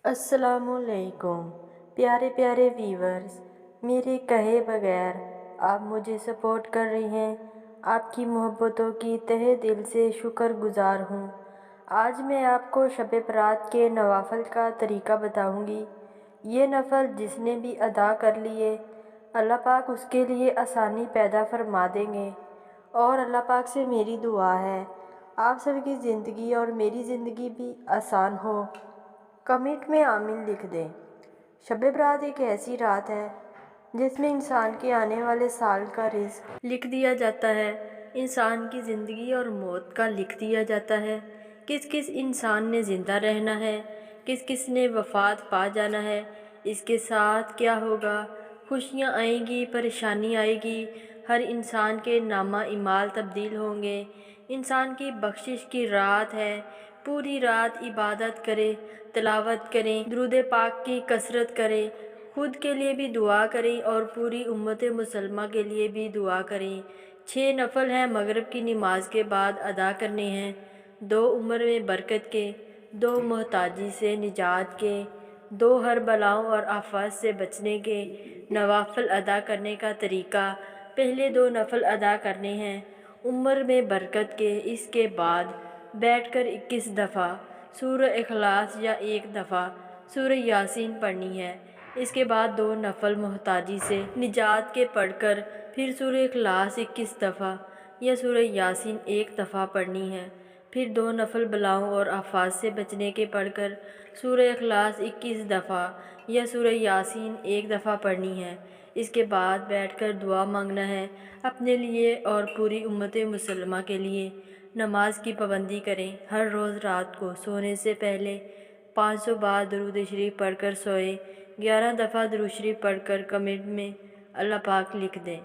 السلام علیکم پیارے پیارے ویورز، میرے کہے بغیر آپ مجھے سپورٹ کر رہی ہیں۔ آپ کی محبتوں کی تہہ دل سے شکر گزار ہوں۔ آج میں آپ کو شب برات کے نوافل کا طریقہ بتاؤں گی۔ یہ نفل جس نے بھی ادا کر لیے، اللہ پاک اس کے لیے آسانی پیدا فرما دیں گے۔ اور اللہ پاک سے میری دعا ہے آپ سب کی زندگی اور میری زندگی بھی آسان ہو۔ کمنٹ میں آمین لکھ دیں۔ شب برات ایک ایسی رات ہے جس میں انسان کے آنے والے سال کا رزق لکھ دیا جاتا ہے، انسان کی زندگی اور موت کا لکھ دیا جاتا ہے، کس کس انسان نے زندہ رہنا ہے، کس کس نے وفات پا جانا ہے، اس کے ساتھ کیا ہوگا، خوشیاں آئیں گی، پریشانی آئے گی، ہر انسان کے نامہ اعمال تبدیل ہوں گے۔ انسان کی بخشش کی رات ہے، پوری رات عبادت کرے، تلاوت کریں، درود پاک کی کثرت کریں، خود کے لیے بھی دعا کریں اور پوری امت مسلمہ کے لیے بھی دعا کریں۔ 6 نفل ہیں، مغرب کی نماز کے بعد ادا کرنے ہیں۔ 2 عمر میں برکت کے، 2 محتاجی سے نجات کے، 2 ہر بلاؤں اور آفات سے بچنے کے۔ نوافل ادا کرنے کا طریقہ: پہلے 2 نفل ادا کرنے ہیں عمر میں برکت کے، اس کے بعد بیٹھ کر 21 دفعہ سورہ اخلاص یا 1 دفعہ سورہ یاسین پڑھنی ہے۔ اس کے بعد 2 نفل محتاجی سے نجات کے پڑھ کر پھر سورہ اخلاص 21 دفعہ یا سورہ یاسین 1 دفعہ پڑھنی ہے۔ پھر 2 نفل بلاؤں اور آفات سے بچنے کے پڑھ کر سورہ اخلاص 21 دفعہ یا سورہ یاسین 1 دفعہ پڑھنی ہے۔ اس کے بعد بیٹھ کر دعا مانگنا ہے اپنے لیے اور پوری امت مسلمہ کے لیے۔ نماز کی پابندی کریں، ہر روز رات کو سونے سے پہلے 500 بار درود شریف پڑھ کر سوئیں۔ 11 دفعہ درود شریف پڑھ کر کمنٹ میں اللہ پاک لکھ دیں۔